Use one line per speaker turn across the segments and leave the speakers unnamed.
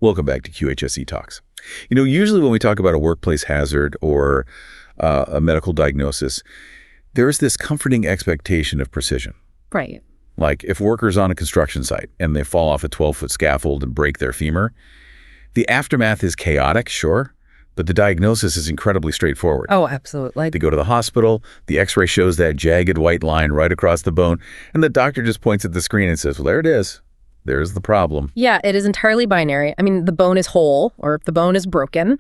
Welcome back to QHSE Talks. Usually when we talk about a workplace hazard or a medical diagnosis, there's this comforting expectation of precision.
Right.
Like if workers on a construction site and they fall off a 12-foot scaffold and break their femur, the aftermath is chaotic, sure, but the diagnosis is incredibly straightforward.
Oh, absolutely.
They go to the hospital, the x-ray shows that jagged white line right across the bone, and the doctor just points at the screen and says, well, there it is. There's the problem.
Yeah, it is entirely binary. I mean, the bone is whole, or the bone is broken.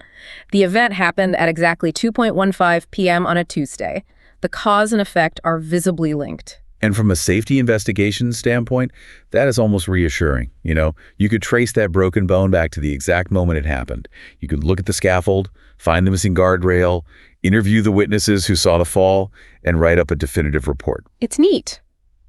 The event happened at exactly 2:15 p.m. on a Tuesday. The cause and effect are visibly linked.
And from a safety investigation standpoint, that is almost reassuring. You could trace that broken bone back to the exact moment it happened. You could look at the scaffold, find the missing guardrail, interview the witnesses who saw the fall, and write up a definitive report.
It's neat.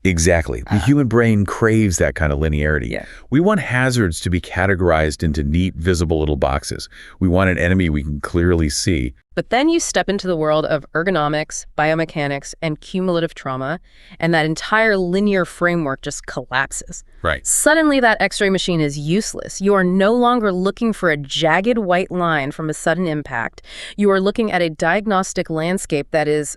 Exactly. The human brain craves that kind of linearity.
Yeah.
We want hazards to be categorized into neat, visible little boxes. We want an enemy we can clearly see.
But then you step into the world of ergonomics, biomechanics, and cumulative trauma, and that entire linear framework just collapses.
Right.
Suddenly, that X-ray machine is useless. You are no longer looking for a jagged white line from a sudden impact. You are looking at a diagnostic landscape that is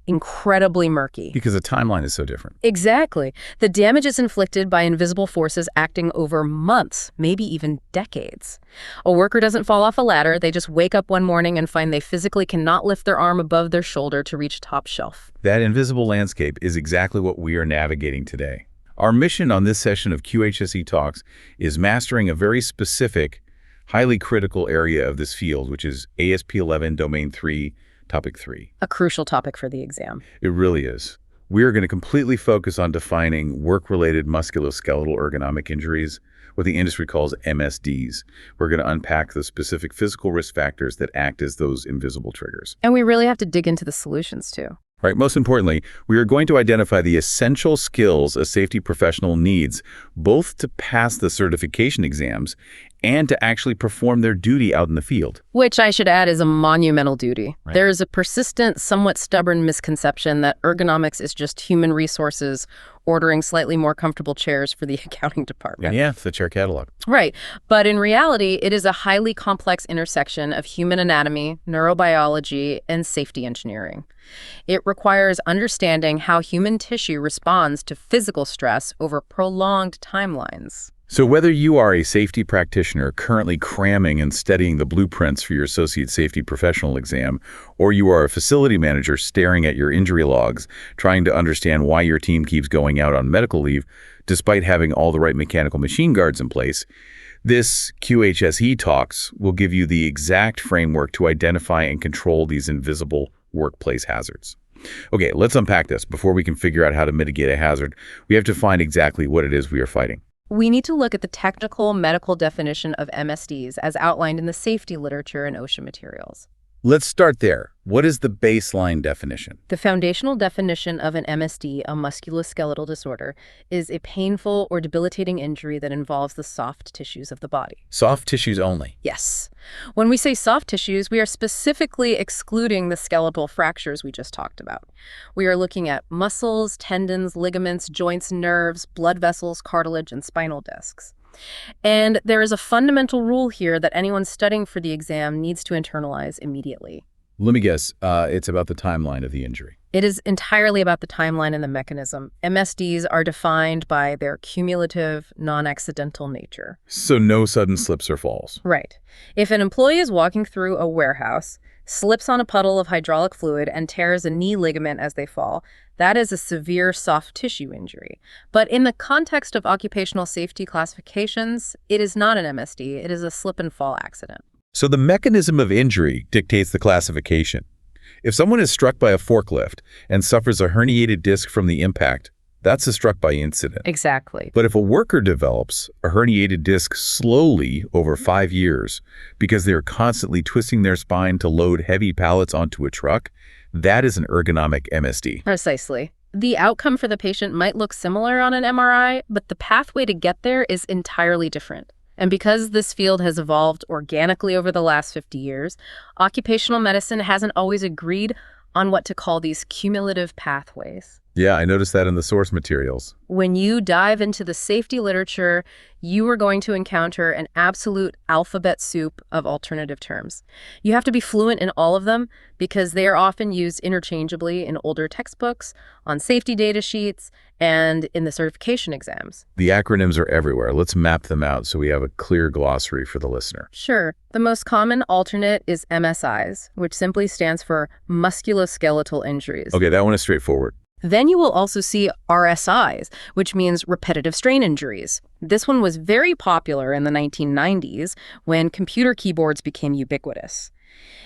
incredibly murky.
Because the timeline is so different.
Exactly. The damage is inflicted by invisible forces acting over months, maybe even decades. A worker doesn't fall off a ladder. They just wake up one morning and find they physically cannot lift their arm above their shoulder to reach top shelf.
That invisible landscape is exactly what we are navigating today. Our mission on this session of QHSE Talks is mastering a very specific, highly critical area of this field, which is ASP 11 Domain 3, Topic 3.
A crucial topic for the exam.
It really is. We are going to completely focus on defining work-related musculoskeletal ergonomic injuries, what the industry calls MSDs. We're going to unpack the specific physical risk factors that act as those invisible triggers.
And we really have to dig into the solutions, too.
Right. Most importantly, we are going to identify the essential skills a safety professional needs, both to pass the certification exams and to actually perform their duty out in the field.
Which I should add is a monumental duty.
Right.
There is a persistent, somewhat stubborn misconception that ergonomics is just human resources ordering slightly more comfortable chairs for the accounting department.
Yeah, it's the chair catalog.
Right. But in reality, it is a highly complex intersection of human anatomy, neurobiology, and safety engineering. It requires understanding how human tissue responds to physical stress over prolonged timelines.
So whether you are a safety practitioner currently cramming and studying the blueprints for your associate safety professional exam, or you are a facility manager staring at your injury logs, trying to understand why your team keeps going out on medical leave despite having all the right mechanical machine guards in place, this QHSE Talks will give you the exact framework to identify and control these invisible workplace hazards. Okay, let's unpack this. Before we can figure out how to mitigate a hazard, we have to find exactly what it is we are fighting.
We need to look at the technical medical definition of MSDs as outlined in the safety literature and OSHA materials.
Let's start there. What is the baseline definition?
The foundational definition of an MSD, a musculoskeletal disorder, is a painful or debilitating injury that involves the soft tissues of the body.
Soft tissues only.
Yes. When we say soft tissues, we are specifically excluding the skeletal fractures we just talked about. We are looking at muscles, tendons, ligaments, joints, nerves, blood vessels, cartilage, and spinal discs. And there is a fundamental rule here that anyone studying for the exam needs to internalize immediately.
Let me guess, it's about the timeline of the injury.
It is entirely about the timeline and the mechanism. MSDs are defined by their cumulative, non-accidental nature.
So no sudden slips or falls.
Right. If an employee is walking through a warehouse, slips on a puddle of hydraulic fluid, and tears a knee ligament as they fall, that is a severe soft tissue injury. But in the context of occupational safety classifications, it is not an MSD. It is a slip and fall accident.
So the mechanism of injury dictates the classification. If someone is struck by a forklift and suffers a herniated disc from the impact, that's a struck by incident.
Exactly.
But if a worker develops a herniated disc slowly over 5 years because they're constantly twisting their spine to load heavy pallets onto a truck, that is an ergonomic MSD.
Precisely. The outcome for the patient might look similar on an MRI, but the pathway to get there is entirely different. And because this field has evolved organically over the last 50 years, occupational medicine hasn't always agreed on what to call these cumulative pathways.
Yeah, I noticed that in the source materials.
When you dive into the safety literature, you are going to encounter an absolute alphabet soup of alternative terms. You have to be fluent in all of them because they are often used interchangeably in older textbooks, on safety data sheets, and in the certification exams.
The acronyms are everywhere. Let's map them out so we have a clear glossary for the listener.
Sure. The most common alternate is MSIs, which simply stands for musculoskeletal injuries.
Okay, that one is straightforward.
Then you will also see RSIs, which means repetitive strain injuries. This one was very popular in the 1990s when computer keyboards became ubiquitous.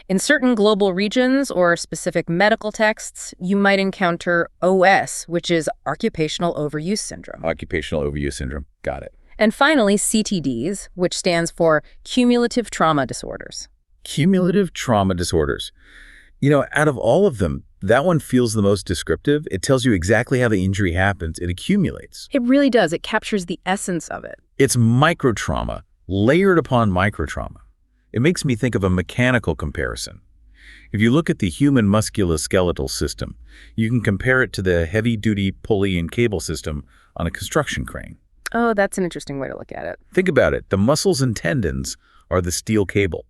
In certain global regions or specific medical texts, you might encounter OS, which is occupational overuse syndrome.
Occupational overuse syndrome. Got it.
And finally, CTDs, which stands for cumulative trauma disorders.
Cumulative trauma disorders. You know, out of all of them, that one feels the most descriptive. It tells you exactly how the injury happens. It accumulates.
It really does. It captures the essence of it.
It's microtrauma, layered upon microtrauma. It makes me think of a mechanical comparison. If you look at the human musculoskeletal system, you can compare it to the heavy-duty pulley and cable system on a construction crane.
Oh, that's an interesting way to look at it.
Think about it. The muscles and tendons are the steel cable.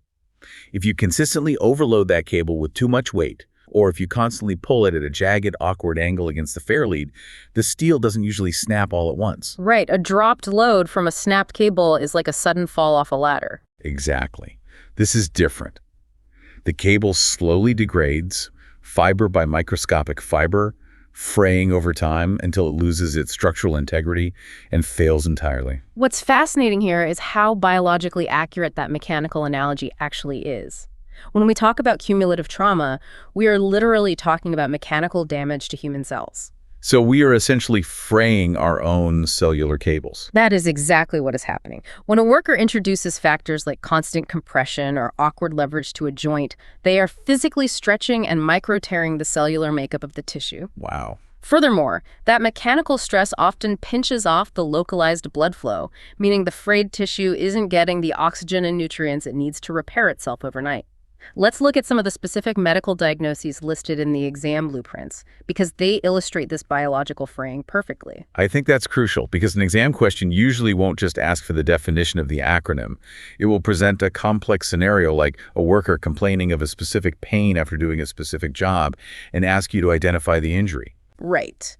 If you consistently overload that cable with too much weight, or if you constantly pull it at a jagged, awkward angle against the fair lead, the steel doesn't usually snap all at once.
Right. A dropped load from a snapped cable is like a sudden fall off a ladder.
Exactly. This is different. The cable slowly degrades, fiber by microscopic fiber, fraying over time until it loses its structural integrity and fails entirely.
What's fascinating here is how biologically accurate that mechanical analogy actually is. When we talk about cumulative trauma, we are literally talking about mechanical damage to human cells.
So we are essentially fraying our own cellular cables.
That is exactly what is happening. When a worker introduces factors like constant compression or awkward leverage to a joint, they are physically stretching and micro-tearing the cellular makeup of the tissue.
Wow.
Furthermore, that mechanical stress often pinches off the localized blood flow, meaning the frayed tissue isn't getting the oxygen and nutrients it needs to repair itself overnight. Let's look at some of the specific medical diagnoses listed in the exam blueprints, because they illustrate this biological fraying perfectly.
I think that's crucial because an exam question usually won't just ask for the definition of the acronym. It will present a complex scenario like a worker complaining of a specific pain after doing a specific job and ask you to identify the injury.
Right.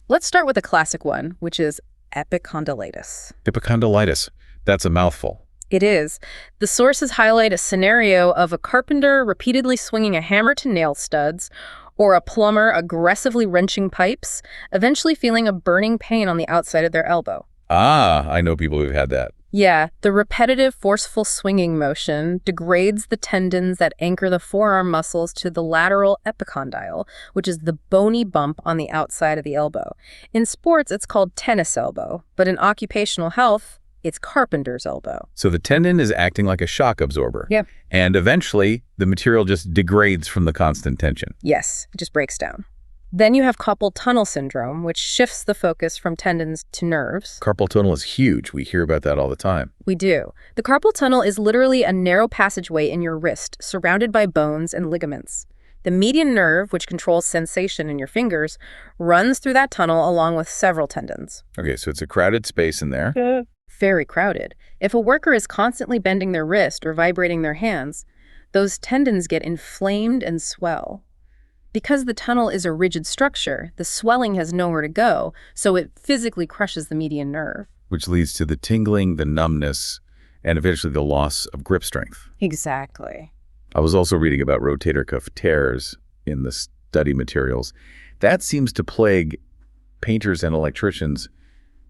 Let's start with a classic one, which is epicondylitis.
Epicondylitis. That's a mouthful.
It is. The sources highlight a scenario of a carpenter repeatedly swinging a hammer to nail studs, or a plumber aggressively wrenching pipes, eventually feeling a burning pain on the outside of their elbow.
Ah, I know people who've had that.
Yeah, the repetitive, forceful swinging motion degrades the tendons that anchor the forearm muscles to the lateral epicondyle, which is the bony bump on the outside of the elbow. In sports, it's called tennis elbow, but in occupational health, it's carpenter's elbow.
So the tendon is acting like a shock absorber.
Yep.
And eventually, the material just degrades from the constant tension.
Yes, it just breaks down. Then you have carpal tunnel syndrome, which shifts the focus from tendons to nerves.
Carpal tunnel is huge. We hear about that all the time.
We do. The carpal tunnel is literally a narrow passageway in your wrist, surrounded by bones and ligaments. The median nerve, which controls sensation in your fingers, runs through that tunnel along with several tendons.
Okay, so it's a crowded space in there.
Very crowded. If a worker is constantly bending their wrist or vibrating their hands, those tendons get inflamed and swell. Because the tunnel is a rigid structure, the swelling has nowhere to go, so it physically crushes the median nerve.
Which leads to the tingling, the numbness, and eventually the loss of grip strength.
Exactly.
I was also reading about rotator cuff tears in the study materials. That seems to plague painters and electricians,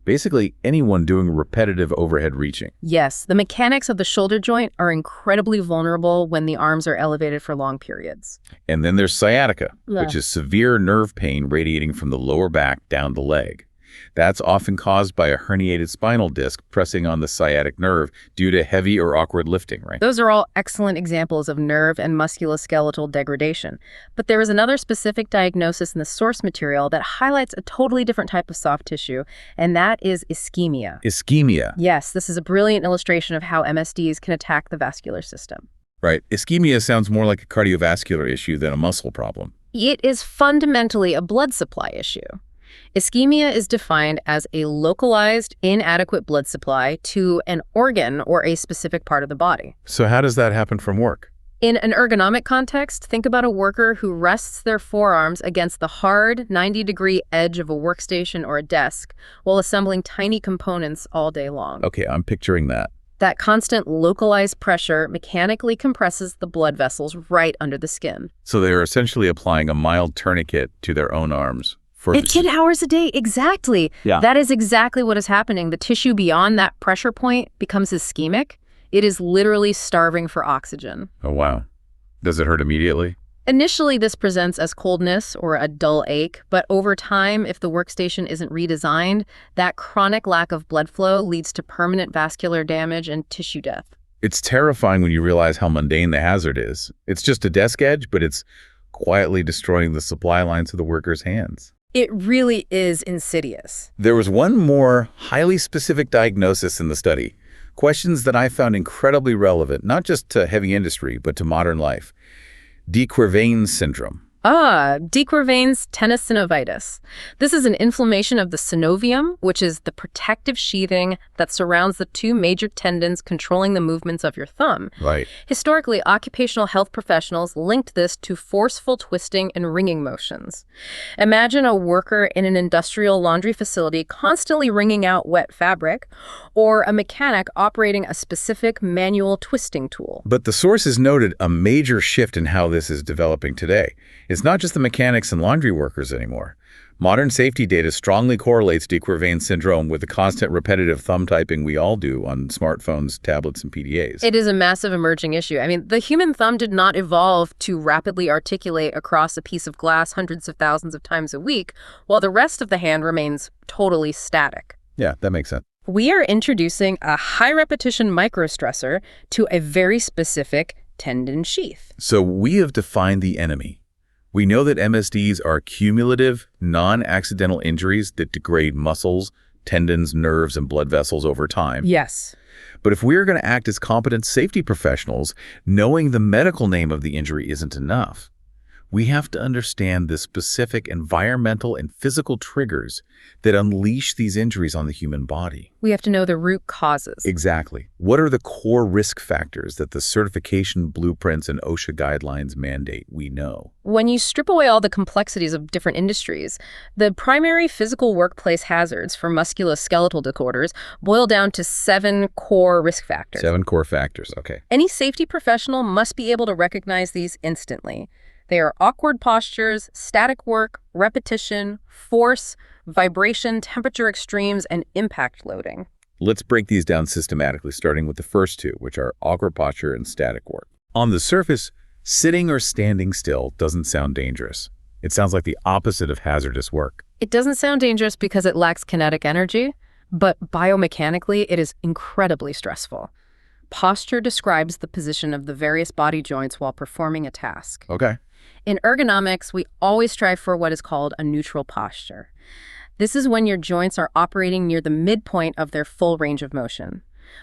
basically anyone doing repetitive overhead reaching.
Yes, the mechanics of the shoulder joint are incredibly vulnerable when the arms are elevated for long periods.
And then there's sciatica, which is severe nerve pain radiating from the lower back down the leg. That's often caused by a herniated spinal disc pressing on the sciatic nerve due to heavy or awkward lifting, right?
Those are all excellent examples of nerve and musculoskeletal degradation. But there is another specific diagnosis in the source material that highlights a totally different type of soft tissue, and that is ischemia.
Ischemia.
Yes, this is a brilliant illustration of how MSDs can attack the vascular system.
Right. Ischemia sounds more like a cardiovascular issue than a muscle problem.
It is fundamentally a blood supply issue. Ischemia is defined as a localized, inadequate blood supply to an organ or a specific part of the body.
So how does that happen from work?
In an ergonomic context, think about a worker who rests their forearms against the hard, 90-degree edge of a workstation or a desk while assembling tiny components all day long.
Okay, I'm picturing that.
That constant localized pressure mechanically compresses the blood vessels right under the skin.
So they're essentially applying a mild tourniquet to their own arms.
At 10 hours a day, exactly.
Yeah.
That is exactly what is happening. The tissue beyond that pressure point becomes ischemic. It is literally starving for oxygen.
Oh, wow. Does it hurt immediately?
Initially, this presents as coldness or a dull ache, but over time, if the workstation isn't redesigned, that chronic lack of blood flow leads to permanent vascular damage and tissue death.
It's terrifying when you realize how mundane the hazard is. It's just a desk edge, but it's quietly destroying the supply lines of the worker's hands.
It really is insidious.
There was one more highly specific diagnosis in the study. Questions that I found incredibly relevant, not just to heavy industry, but to modern life. De Quervain's syndrome.
De Quervain's tenosynovitis. This is an inflammation of the synovium, which is the protective sheathing that surrounds the two major tendons controlling the movements of your thumb.
Right.
Historically, occupational health professionals linked this to forceful twisting and wringing motions. Imagine a worker in an industrial laundry facility constantly wringing out wet fabric, or a mechanic operating a specific manual twisting tool.
But the sources noted a major shift in how this is developing today. It's not just the mechanics and laundry workers anymore. Modern safety data strongly correlates De Quervain's syndrome with the constant repetitive thumb typing we all do on smartphones, tablets, and PDAs.
It is a massive emerging issue. I mean, the human thumb did not evolve to rapidly articulate across a piece of glass hundreds of thousands of times a week, while the rest of the hand remains totally static.
Yeah, that makes sense.
We are introducing a high-repetition microstressor to a very specific tendon sheath.
So we have defined the enemy. We know that MSDs are cumulative, non-accidental injuries that degrade muscles, tendons, nerves, and blood vessels over time.
Yes.
But if we're going to act as competent safety professionals, knowing the medical name of the injury isn't enough. We have to understand the specific environmental and physical triggers that unleash these injuries on the human body.
We have to know the root causes.
Exactly. What are the core risk factors that the certification blueprints and OSHA guidelines mandate we know?
When you strip away all the complexities of different industries, the primary physical workplace hazards for musculoskeletal disorders boil down to 7 core risk factors.
7 core factors, okay.
Any safety professional must be able to recognize these instantly. They are awkward postures, static work, repetition, force, vibration, temperature extremes, and impact loading.
Let's break these down systematically, starting with the first 2, which are awkward posture and static work. On the surface, sitting or standing still doesn't sound dangerous. It sounds like the opposite of hazardous work.
It doesn't sound dangerous because it lacks kinetic energy, but biomechanically, it is incredibly stressful. Posture describes the position of the various body joints while performing a task.
Okay.
In ergonomics, we always strive for what is called a neutral posture. This is when your joints are operating near the midpoint of their full range of motion.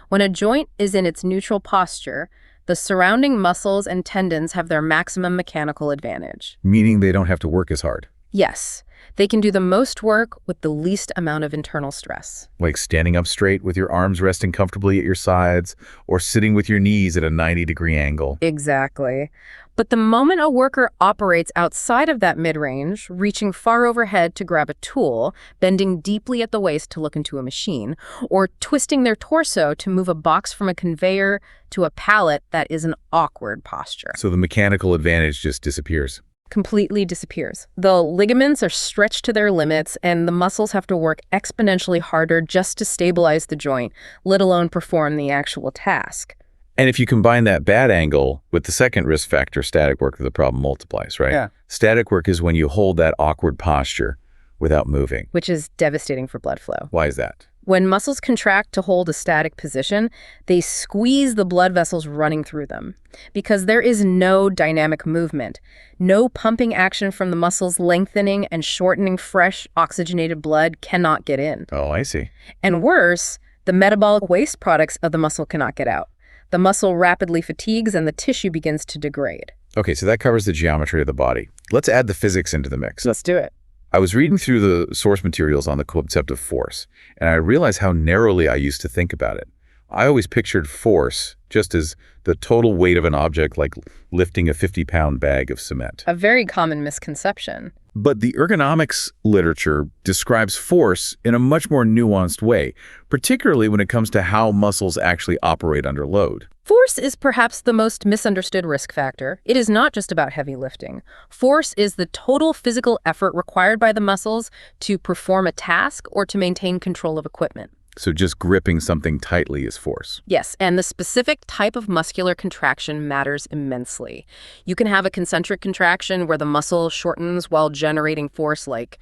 When a joint is in its neutral posture, the surrounding muscles and tendons have their maximum mechanical advantage.
Meaning they don't have to work as hard.
Yes, they can do the most work with the least amount of internal stress.
Like standing up straight with your arms resting comfortably at your sides, or sitting with your knees at a 90-degree angle.
Exactly. But the moment a worker operates outside of that mid-range, reaching far overhead to grab a tool, bending deeply at the waist to look into a machine, or twisting their torso to move a box from a conveyor to a pallet, that is an awkward posture.
So the mechanical advantage just disappears.
Completely disappears. The ligaments are stretched to their limits, and the muscles have to work exponentially harder just to stabilize the joint, let alone perform the actual task.
And if you combine that bad angle with the second risk factor, static work, the problem multiplies, right?
Yeah.
Static work is when you hold that awkward posture without moving.
Which is devastating for blood flow.
Why is that?
When muscles contract to hold a static position, they squeeze the blood vessels running through them. Because there is no dynamic movement, no pumping action from the muscles lengthening and shortening fresh, oxygenated blood cannot get in.
Oh, I see.
And worse, the metabolic waste products of the muscle cannot get out. The muscle rapidly fatigues and the tissue begins to degrade.
Okay, so that covers the geometry of the body. Let's add the physics into the mix.
Let's do it.
I was reading through the source materials on the concept of force, and I realized how narrowly I used to think about it. I always pictured force just as the total weight of an object, like lifting a 50-pound bag of cement.
A very common misconception.
But the ergonomics literature describes force in a much more nuanced way, particularly when it comes to how muscles actually operate under load.
Force is perhaps the most misunderstood risk factor. It is not just about heavy lifting. Force is the total physical effort required by the muscles to perform a task or to maintain control of equipment.
So just gripping something tightly is force.
Yes, and the specific type of muscular contraction matters immensely. You can have a concentric contraction where the muscle shortens while generating force, like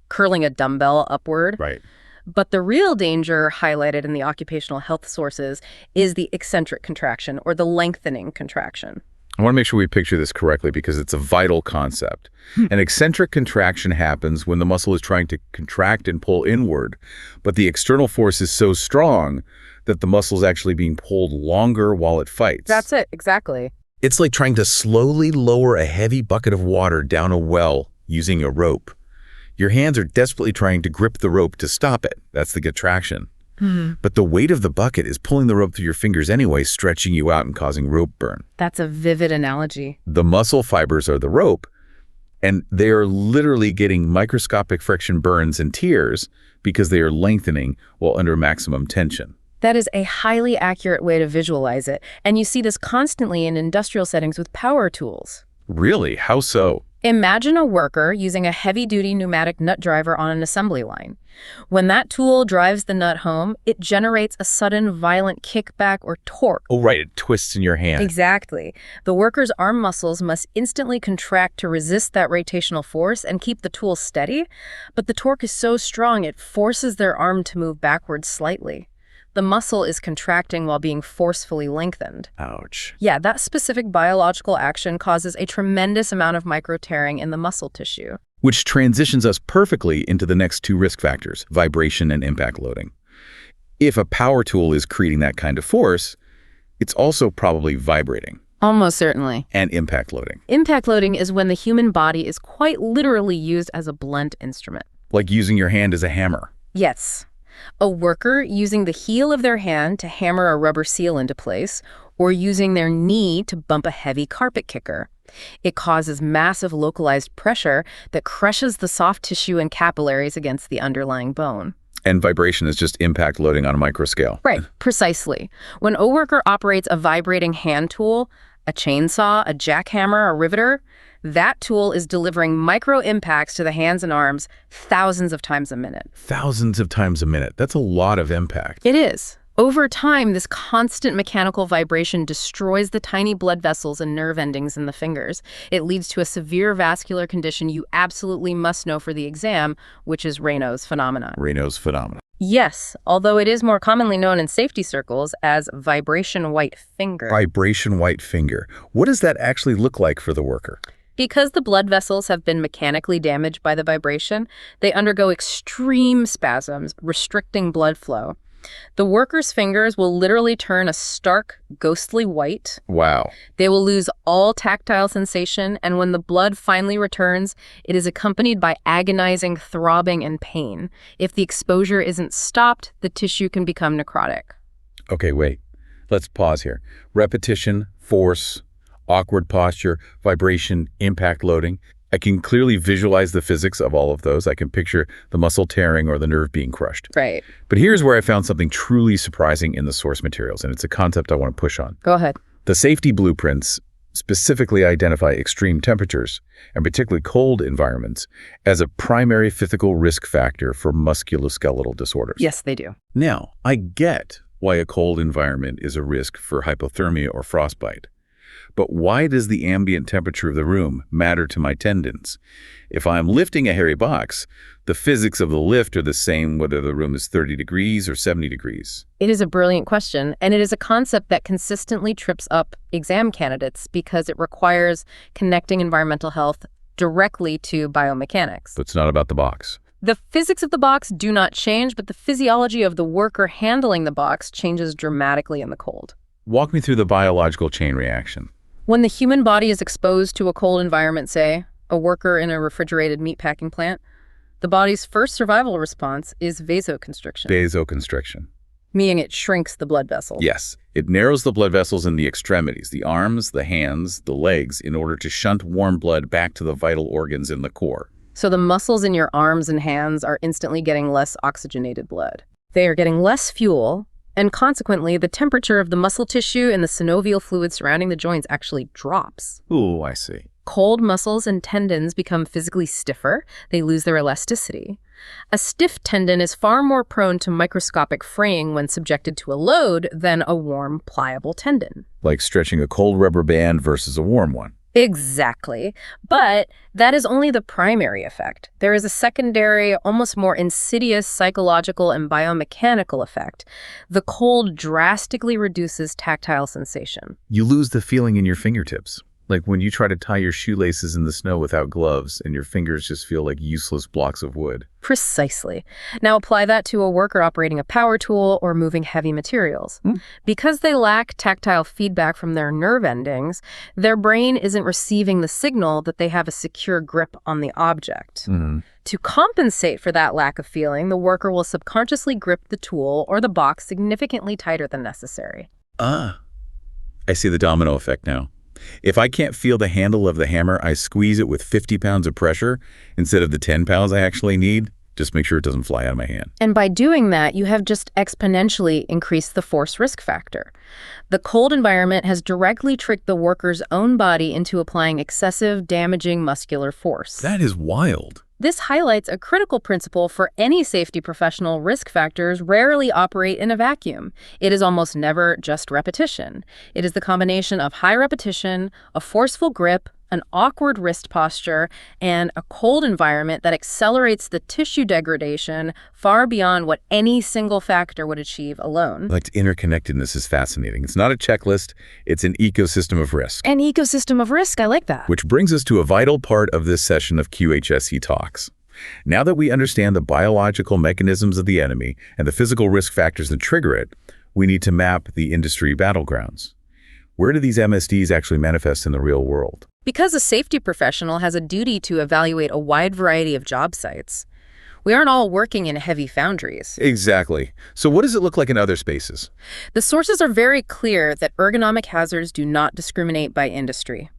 curling a dumbbell upward.
Right.
But the real danger highlighted in the occupational health sources is the eccentric contraction or the lengthening contraction.
I want to make sure we picture this correctly because it's a vital concept. An eccentric contraction happens when the muscle is trying to contract and pull inward, but the external force is so strong that the muscle is actually being pulled longer while it fights.
That's it, exactly.
It's like trying to slowly lower a heavy bucket of water down a well using a rope. Your hands are desperately trying to grip the rope to stop it. That's the contraction. But the weight of the bucket is pulling the rope through your fingers anyway, stretching you out and causing rope burn.
That's a vivid analogy.
The muscle fibers are the rope, and they are literally getting microscopic friction burns and tears because they are lengthening while under maximum tension.
That is a highly accurate way to visualize it, and you see this constantly in industrial settings with power tools.
Really? How so?
Imagine a worker using a heavy-duty pneumatic nut driver on an assembly line. When that tool drives the nut home, it generates a sudden violent kickback or torque.
Oh, right. It twists in your hand.
Exactly. The worker's arm muscles must instantly contract to resist that rotational force and keep the tool steady, but the torque is so strong it forces their arm to move backwards slightly. The muscle is contracting while being forcefully lengthened.
Ouch.
Yeah, that specific biological action causes a tremendous amount of micro-tearing in the muscle tissue.
Which transitions us perfectly into the next two risk factors, vibration and impact loading. If a power tool is creating that kind of force, it's also probably vibrating.
Almost certainly.
And impact loading.
Impact loading is when the human body is quite literally used as a blunt instrument.
Like using your hand as a hammer.
Yes. A worker using the heel of their hand to hammer a rubber seal into place, or using their knee to bump a heavy carpet kicker. It causes massive localized pressure that crushes the soft tissue and capillaries against the underlying bone.
And vibration is just impact loading on a micro scale.
Right, precisely. When a worker operates a vibrating hand tool, a chainsaw, a jackhammer, a riveter, that tool is delivering micro impacts to the hands and arms thousands of times a minute.
Thousands of times a minute. That's a lot of impact.
It is. Over time, this constant mechanical vibration destroys the tiny blood vessels and nerve endings in the fingers. It leads to a severe vascular condition you absolutely must know for the exam, which is Raynaud's phenomenon.
Raynaud's phenomenon.
Yes, although it is more commonly known in safety circles as vibration white finger.
Vibration white finger. What does that actually look like for the worker?
Because the blood vessels have been mechanically damaged by the vibration, they undergo extreme spasms, restricting blood flow. The worker's fingers will literally turn a stark, ghostly white.
Wow.
They will lose all tactile sensation, and when the blood finally returns, it is accompanied by agonizing throbbing and pain. If the exposure isn't stopped, the tissue can become necrotic.
Okay, wait. Let's pause here. Repetition, force, awkward posture, vibration, impact loading. I can clearly visualize the physics of all of those. I can picture the muscle tearing or the nerve being crushed.
Right.
But here's where I found something truly surprising in the source materials, and it's a concept I want to push on.
Go ahead.
The safety blueprints specifically identify extreme temperatures, and particularly cold environments, as a primary physical risk factor for musculoskeletal disorders.
Yes, they do.
Now, I get why a cold environment is a risk for hypothermia or frostbite. But why does the ambient temperature of the room matter to my tendons? If I'm lifting a hairy box, the physics of the lift are the same whether the room is 30 degrees or 70 degrees.
It is a brilliant question, and it is a concept that consistently trips up exam candidates because it requires connecting environmental health directly to biomechanics.
But it's not about the box.
The physics of the box do not change, but the physiology of the worker handling the box changes dramatically in the cold.
Walk me through the biological chain reaction.
When the human body is exposed to a cold environment, say, a worker in a refrigerated meatpacking plant, The body's first survival response is vasoconstriction,
Vasoconstriction.
meaning it shrinks the blood vessels.
Yes, it narrows the blood vessels in the extremities, the arms, the hands, the legs, in order to shunt warm blood back to the vital organs in the core.
So the muscles in your arms and hands are instantly getting less oxygenated blood. They are getting less fuel, and consequently, the temperature of the muscle tissue and the synovial fluid surrounding the joints actually drops.
Ooh, I see.
Cold muscles and tendons become physically stiffer. They lose their elasticity. A stiff tendon is far more prone to microscopic fraying when subjected to a load than a warm, pliable tendon.
Like stretching a cold rubber band versus a warm one.
Exactly. But that is only the primary effect. There is a secondary, almost more insidious psychological and biomechanical effect. The cold drastically reduces tactile sensation.
You lose the feeling in your fingertips. Like when you try to tie your shoelaces in the snow without gloves and your fingers just feel like useless blocks of wood.
Precisely. Now apply that to a worker operating a power tool or moving heavy materials. Because they lack tactile feedback from their nerve endings, their brain isn't receiving the signal that they have a secure grip on the object. To compensate for that lack of feeling, the worker will subconsciously grip the tool or the box significantly tighter than necessary.
I see the domino effect now. If I can't feel the handle of the hammer, I squeeze it with 50 pounds of pressure instead of the 10 pounds I actually need. Just make sure it doesn't fly out of my hand.
And by doing that, you have just exponentially increased the force risk factor. The cold environment has directly tricked the worker's own body into applying excessive, damaging muscular force.
That is wild.
This highlights a critical principle for any safety professional. Risk factors rarely operate in a vacuum. It is almost never just repetition. It is the combination of high repetition, a forceful grip, an awkward wrist posture, and a cold environment that accelerates the tissue degradation far beyond what any single factor would achieve alone.
Like interconnectedness is fascinating. It's not a checklist, it's an ecosystem of risk.
An ecosystem of risk, I like that.
Which brings us to a vital part of this session of QHSE Talks. Now that we understand the biological mechanisms of the enemy and the physical risk factors that trigger it, we need to map the industry battlegrounds. Where do these MSDs actually manifest in the real world?
Because a safety professional has a duty to evaluate a wide variety of job sites, we aren't all working in heavy foundries.
Exactly. So what does it look like in other spaces?
The sources are very clear that ergonomic hazards do not discriminate by industry.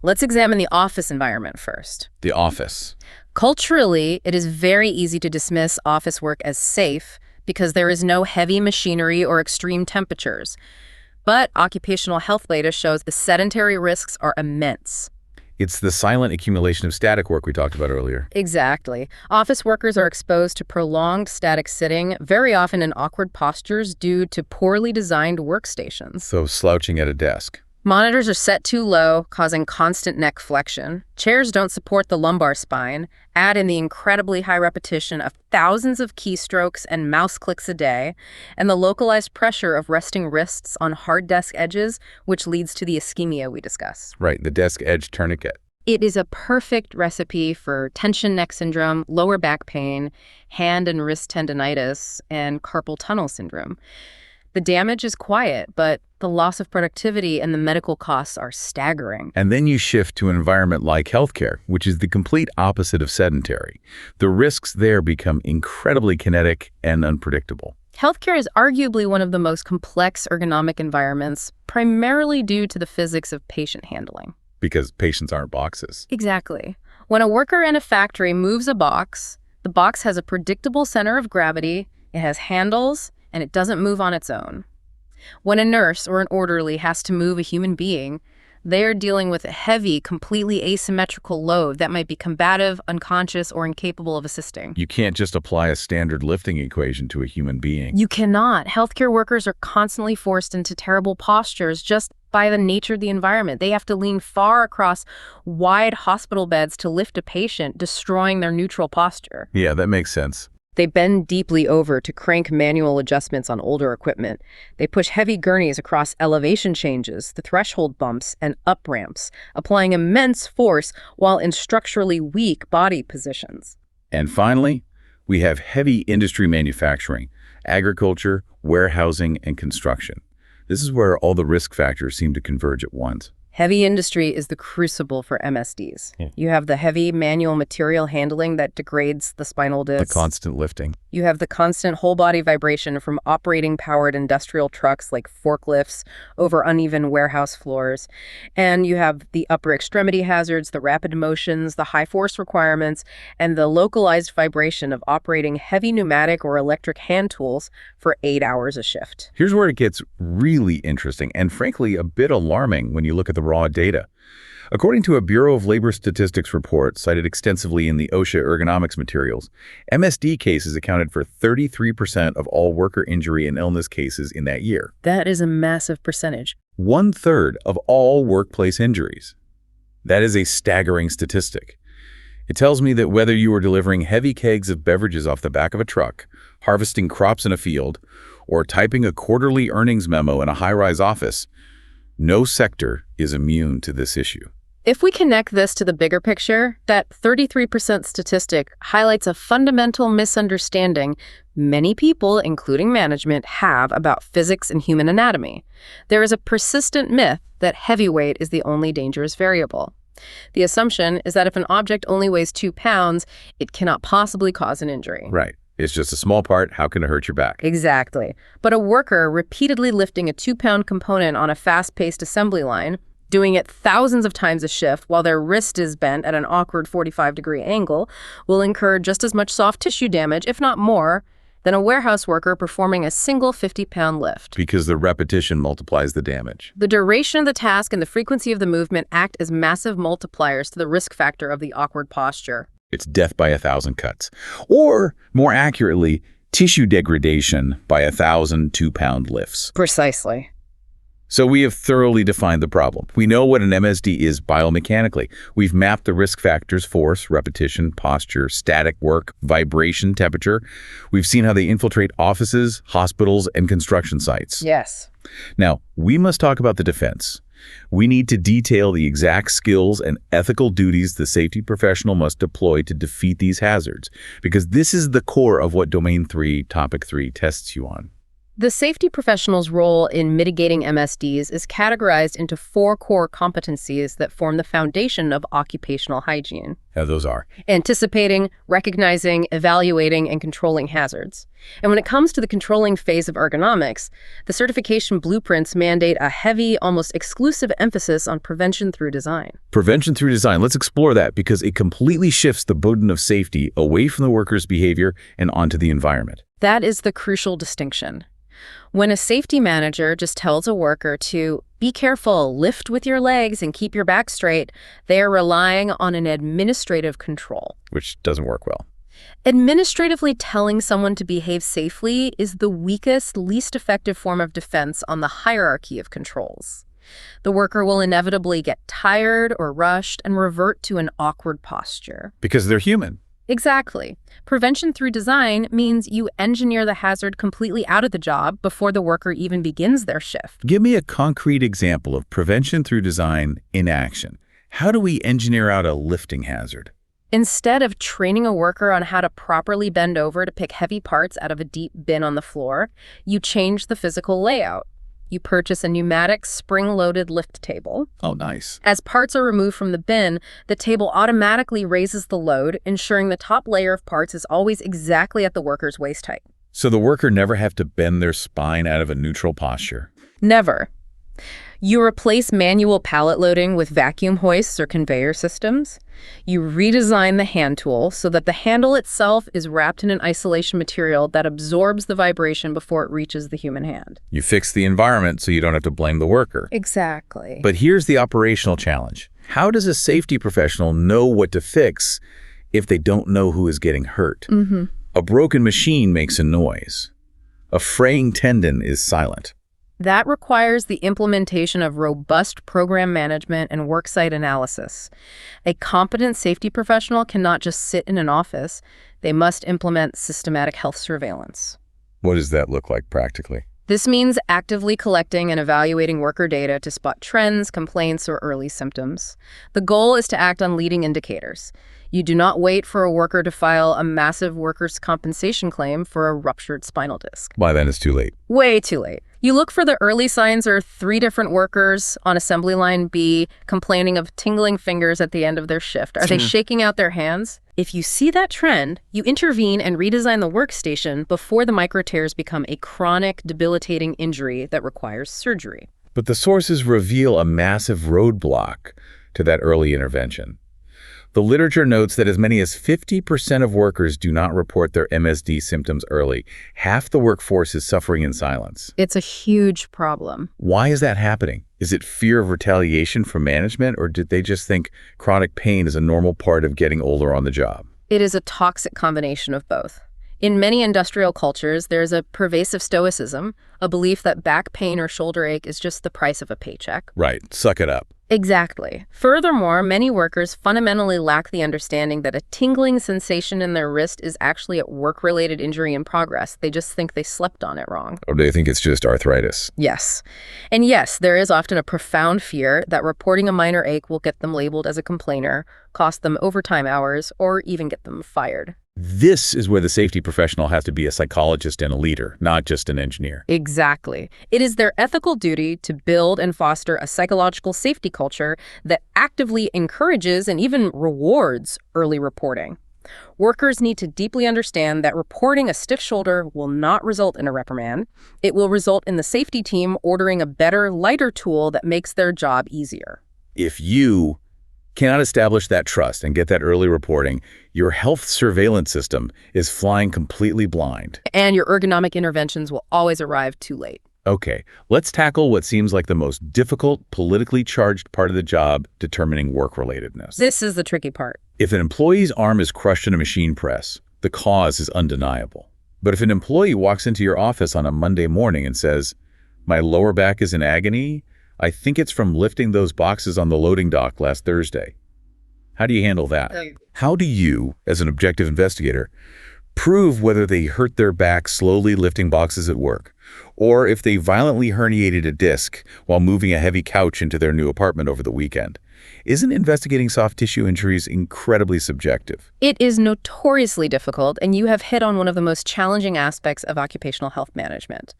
Let's examine the office environment first.
The office.
Culturally, it is very easy to dismiss office work as safe because there is no heavy machinery or extreme temperatures. But occupational health data shows the sedentary risks are immense.
It's the silent accumulation of static work we talked about earlier.
Exactly. Office workers are exposed to prolonged static sitting, very often in awkward postures due to poorly designed workstations.
So slouching at a desk.
Monitors are set too low, causing constant neck flexion. Chairs don't support the lumbar spine. Add in the incredibly high repetition of thousands of keystrokes and mouse clicks a day, and the localized pressure of resting wrists on hard desk edges, which leads to the ischemia we discussed.
Right, the desk edge tourniquet.
It is a perfect recipe for tension neck syndrome, lower back pain, hand and wrist tendinitis, and carpal tunnel syndrome. The damage is quiet, but the loss of productivity and the medical costs are staggering.
And then you shift to an environment like healthcare, which is the complete opposite of sedentary. The risks there become incredibly kinetic and unpredictable.
Healthcare is arguably one of the most complex ergonomic environments, primarily due to the physics of patient handling.
Because patients aren't boxes.
Exactly. When a worker in a factory moves a box, the box has a predictable center of gravity, it has handles, and it doesn't move on its own. When a nurse or an orderly has to move a human being, they are dealing with a heavy, completely asymmetrical load that might be combative, unconscious, or incapable of assisting.
You can't just apply a standard lifting equation to a human being.
You cannot. Healthcare workers are constantly forced into terrible postures just by the nature of the environment. They have to lean far across wide hospital beds to lift a patient, destroying their neutral posture.
Yeah, that makes sense.
They bend deeply over to crank manual adjustments on older equipment. They push heavy gurneys across elevation changes, the threshold bumps, and up ramps, applying immense force while in structurally weak body positions.
And finally, we have heavy industry manufacturing, agriculture, warehousing, and construction. This is where all the risk factors seem to converge at once.
Heavy industry is the crucible for MSDs.
Yeah.
You have the heavy manual material handling that degrades the spinal
The
disc.
constant lifting.
You have the constant whole-body vibration from operating powered industrial trucks like forklifts over uneven warehouse floors. And you have the upper extremity hazards, the rapid motions, the high force requirements, and the localized vibration of operating heavy pneumatic or electric hand tools for 8 hours a shift.
Here's where it gets really interesting and frankly a bit alarming when you look at the raw data. According to a Bureau of Labor Statistics report cited extensively in the OSHA ergonomics materials, MSD cases accounted for 33% of all worker injury and illness cases in that year.
That is a massive percentage.
1/3 of all workplace injuries. That is a staggering statistic. It tells me that whether you are delivering heavy kegs of beverages off the back of a truck, harvesting crops in a field, or typing a quarterly earnings memo in a high-rise office, no sector is immune to this issue.
If we connect this to the bigger picture, that 33% statistic highlights a fundamental misunderstanding many people, including management, have about physics and human anatomy. There is a persistent myth that heavyweight is the only dangerous variable. The assumption is that if an object only weighs 2 pounds, it cannot possibly cause an injury.
Right. It's just a small part. How can it hurt your back?
Exactly. But a worker repeatedly lifting a 2-pound component on a fast-paced assembly line, doing it thousands of times a shift while their wrist is bent at an awkward 45-degree angle, will incur just as much soft tissue damage, if not more, than a warehouse worker performing a single 50-pound lift.
Because the repetition multiplies the damage.
The duration of the task and the frequency of the movement act as massive multipliers to the risk factor of the awkward posture.
It's death by 1,000 cuts. Or, more accurately, tissue degradation by 1,000 2-pound lifts.
Precisely.
So we have thoroughly defined the problem. We know what an MSD is biomechanically. We've mapped the risk factors: force, repetition, posture, static work, vibration, temperature. We've seen how they infiltrate offices, hospitals, and construction sites.
Yes.
Now, we must talk about the defense. We need to detail the exact skills and ethical duties the safety professional must deploy to defeat these hazards, because this is the core of what Domain 3, Topic 3 tests you on.
The safety professional's role in mitigating MSDs is categorized into 4 core competencies that form the foundation of occupational hygiene.
Yeah, those are
Anticipating, recognizing, evaluating, and controlling hazards. And when it comes to the controlling phase of ergonomics, the certification blueprints mandate a heavy, almost exclusive emphasis on prevention through design.
prevention through design. Let's explore that because it completely shifts the burden of safety away from the worker's behavior and onto the environment.
That is the crucial distinction. When a safety manager just tells a worker to be careful, lift with your legs, and keep your back straight, they are relying on an administrative control.
Which doesn't work well.
Administratively telling someone to behave safely is the weakest, least effective form of defense on the hierarchy of controls. The worker will inevitably get tired or rushed and revert to an awkward posture.
Because they're human.
Exactly. Prevention through design means you engineer the hazard completely out of the job before the worker even begins their shift.
Give me a concrete example of prevention through design in action. How do we engineer out a lifting hazard?
Instead of training a worker on how to properly bend over to pick heavy parts out of a deep bin on the floor, you change the physical layout. You purchase a pneumatic spring-loaded lift table.
Oh, nice.
As parts are removed from the bin, the table automatically raises the load, ensuring the top layer of parts is always exactly at the worker's waist height.
So the worker never have to bend their spine out of a neutral posture.
Never. You replace manual pallet loading with vacuum hoists or conveyor systems. You redesign the hand tool so that the handle itself is wrapped in an isolation material that absorbs the vibration before it reaches the human hand.
You fix the environment so you don't have to blame the worker.
Exactly.
But here's the operational challenge. How does a safety professional know what to fix if they don't know who is getting hurt? A broken machine makes a noise. A fraying tendon is silent.
That requires the implementation of robust program management and worksite analysis. A competent safety professional cannot just sit in an office. They must implement systematic health surveillance.
What does that look like practically?
This means actively collecting and evaluating worker data to spot trends, complaints, or early symptoms. The goal is to act on leading indicators. You do not wait for a worker to file a massive workers' compensation claim for a ruptured spinal disc.
By then it's too late.
Way too late. You look for the early signs are 3 different workers on assembly line B complaining of tingling fingers at the end of their shift. Are they shaking out their hands? If you see that trend, you intervene and redesign the workstation before the micro tears become a chronic, debilitating injury that requires surgery.
But the sources reveal a massive roadblock to that early intervention. The literature notes that as many as 50% of workers do not report their MSD symptoms early. Half the workforce is suffering in silence.
It's a huge problem.
Why is that happening? Is it fear of retaliation from management, or did they just think chronic pain is a normal part of getting older on the job?
It is a toxic combination of both. In many industrial cultures, there's a pervasive stoicism, a belief that back pain or shoulder ache is just the price of a paycheck.
Right, suck it up.
Exactly. Furthermore, many workers fundamentally lack the understanding that a tingling sensation in their wrist is actually a work-related injury in progress. They just think they slept on it wrong.
Or do they think it's just arthritis?
Yes. And yes, there is often a profound fear that reporting a minor ache will get them labeled as a complainer, cost them overtime hours, or even get them fired.
This is where the safety professional has to be a psychologist and a leader, not just an engineer.
Exactly. It is their ethical duty to build and foster a psychological safety culture that actively encourages and even rewards early reporting. Workers need to deeply understand that reporting a stiff shoulder will not result in a reprimand. It will result in the safety team ordering a better, lighter tool that makes their job easier.
If you cannot establish that trust and get that early reporting, your health surveillance system is flying completely blind.
And your ergonomic interventions will always arrive too late.
Okay, let's tackle what seems like the most difficult, politically charged part of the job, determining work-relatedness.
This is the tricky part.
If an employee's arm is crushed in a machine press, the cause is undeniable. But if an employee walks into your office on a Monday morning and says, "My lower back is in agony, I think it's from lifting those boxes on the loading dock last Thursday." How do you handle that? How do you, as an objective investigator, prove whether they hurt their back slowly lifting boxes at work, or if they violently herniated a disc while moving a heavy couch into their new apartment over the weekend? Isn't investigating soft tissue injuries incredibly subjective?
It is notoriously difficult, and you have hit on one of the most challenging aspects of occupational health management.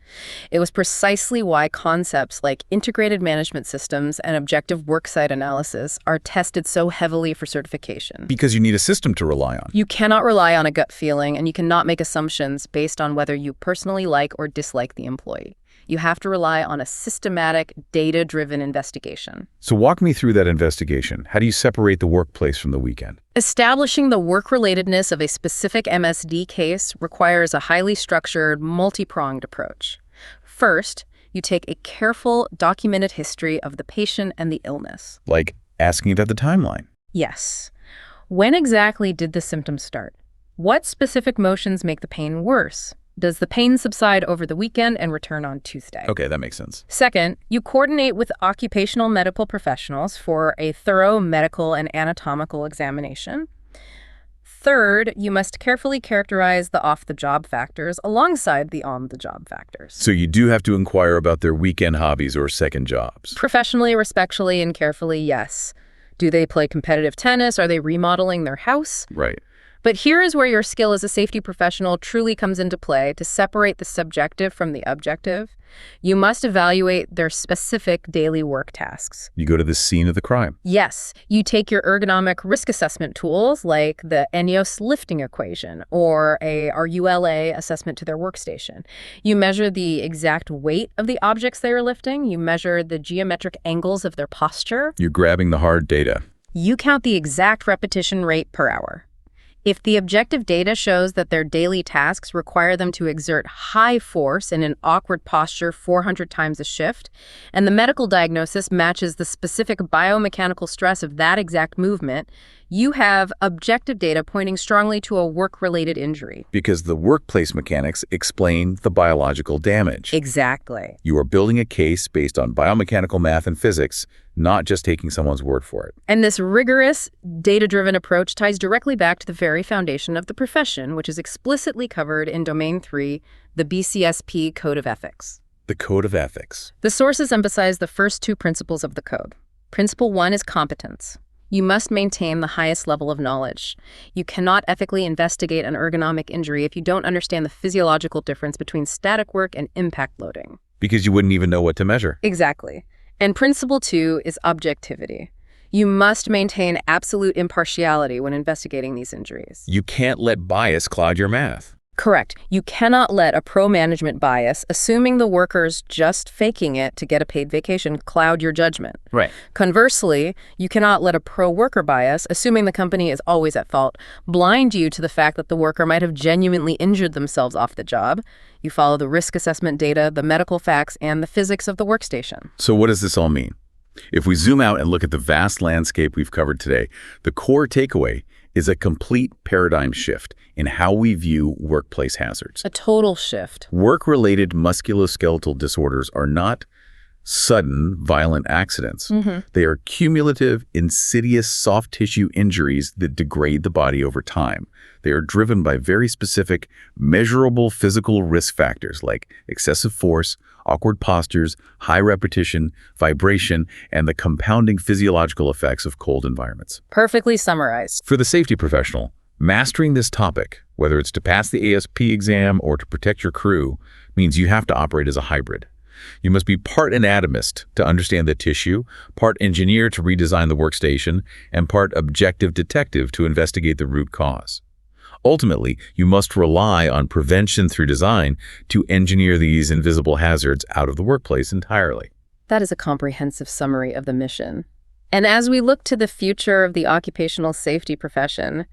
It was precisely why concepts like integrated management systems and objective worksite analysis are tested so heavily for certification.
Because you need a system to rely on.
You cannot rely on a gut feeling, and you cannot make assumptions based on whether you personally like or dislike the employee. You have to rely on a systematic, data-driven investigation.
So walk me through that investigation. How do you separate the workplace from the weekend?
Establishing the work-relatedness of a specific MSD case requires a highly structured, multi-pronged approach. First, you take a careful, documented history of the patient and the illness.
Like asking about the timeline.
Yes. When exactly did the symptoms start? What specific motions make the pain worse? Does the pain subside over the weekend and return on Tuesday?
Okay, that makes sense.
Second, you coordinate with occupational medical professionals for a thorough medical and anatomical examination. Third, you must carefully characterize the off-the-job factors alongside the on-the-job factors.
So you do have to inquire about their weekend hobbies or second jobs.
Professionally, respectfully, and carefully, yes. Do they play competitive tennis? Are they remodeling their house?
Right.
But here is where your skill as a safety professional truly comes into play to separate the subjective from the objective. You must evaluate their specific daily work tasks.
You go to the scene of the crime.
Yes, you take your ergonomic risk assessment tools like the ENEOS lifting equation or a RULA assessment to their workstation. You measure the exact weight of the objects they are lifting. You measure the geometric angles of their posture.
You're grabbing the hard data.
You count the exact repetition rate per hour. If the objective data shows that their daily tasks require them to exert high force in an awkward posture 400 times a shift, and the medical diagnosis matches the specific biomechanical stress of that exact movement, you have objective data pointing strongly to a work-related injury.
Because the workplace mechanics explain the biological damage.
Exactly.
You are building a case based on biomechanical math and physics, not just taking someone's word for it.
And this rigorous, data-driven approach ties directly back to the very foundation of the profession, which is explicitly covered in Domain 3, the BCSP Code of Ethics.
The Code of Ethics.
The sources emphasize the first 2 principles of the code. Principle 1 is competence. You must maintain the highest level of knowledge. You cannot ethically investigate an ergonomic injury if you don't understand the physiological difference between static work and impact loading.
Because you wouldn't even know what to measure.
Exactly. And principle 2 is objectivity. You must maintain absolute impartiality when investigating these injuries.
You can't let bias cloud your math.
Correct. You cannot let a pro-management bias, assuming the worker's just faking it to get a paid vacation, cloud your judgment.
Right.
Conversely, you cannot let a pro-worker bias, assuming the company is always at fault, blind you to the fact that the worker might have genuinely injured themselves off the job. You follow the risk assessment data, the medical facts, and the physics of the workstation.
So what does this all mean? If we zoom out and look at the vast landscape we've covered today, the core takeaway is a complete paradigm shift in how we view workplace hazards.
A total shift.
Work-related musculoskeletal disorders are not sudden, violent accidents. They are cumulative, insidious soft tissue injuries that degrade the body over time. They are driven by very specific, measurable physical risk factors like excessive force, awkward postures, high repetition, vibration, and the compounding physiological effects of cold environments.
Perfectly summarized.
For the safety professional, mastering this topic, whether it's to pass the ASP exam or to protect your crew, means you have to operate as a hybrid. You must be part anatomist to understand the tissue, part engineer to redesign the workstation, and part objective detective to investigate the root cause. Ultimately, you must rely on prevention through design to engineer these invisible hazards out of the workplace entirely.
That is a comprehensive summary of the mission. And as we look to the future of the occupational safety profession,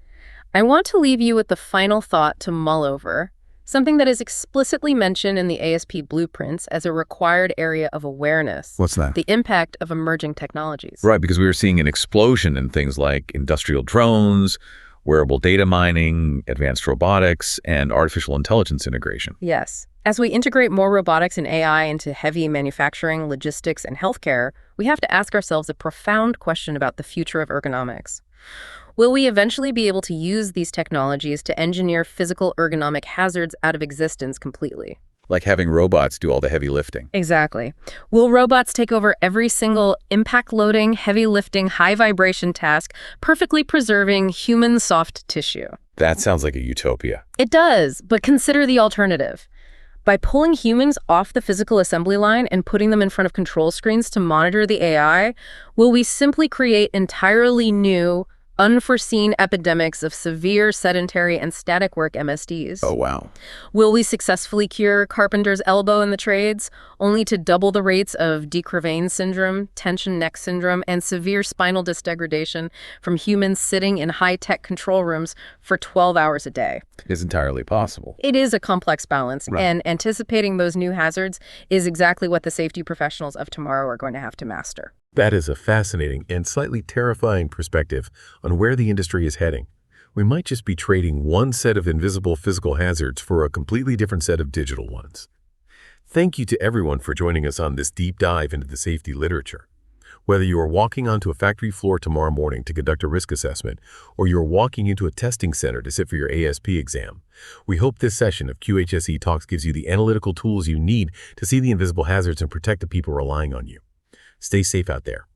I want to leave you with the final thought to mull over, something that is explicitly mentioned in the ASP blueprints as a required area of awareness.
What's that?
The impact of emerging technologies.
Right, because we were seeing an explosion in things like industrial drones, wearable data mining, advanced robotics, and artificial intelligence integration.
Yes. As we integrate more robotics and AI into heavy manufacturing, logistics, and healthcare, we have to ask ourselves a profound question about the future of ergonomics. Will we eventually be able to use these technologies to engineer physical ergonomic hazards out of existence completely?
Like having robots do all the heavy lifting.
Exactly. Will robots take over every single impact loading, heavy lifting, high vibration task, perfectly preserving human soft tissue?
That sounds like a utopia.
It does, but consider the alternative. By pulling humans off the physical assembly line and putting them in front of control screens to monitor the AI, will we simply create entirely new, unforeseen epidemics of severe sedentary and static work MSDs?
Oh, wow.
Will we successfully cure carpenter's elbow in the trades, only to double the rates of de Crevane syndrome, tension neck syndrome, and severe spinal disc degradation from humans sitting in high-tech control rooms for 12 hours a day?
It is entirely possible.
It is a complex balance,
Right.
and anticipating those new hazards is exactly what the safety professionals of tomorrow are going to have to master.
That is a fascinating and slightly terrifying perspective on where the industry is heading. We might just be trading one set of invisible physical hazards for a completely different set of digital ones. Thank you to everyone for joining us on this deep dive into the safety literature. Whether you are walking onto a factory floor tomorrow morning to conduct a risk assessment, or you are walking into a testing center to sit for your ASP exam, we hope this session of QHSE Talks gives you the analytical tools you need to see the invisible hazards and protect the people relying on you. Stay safe out there.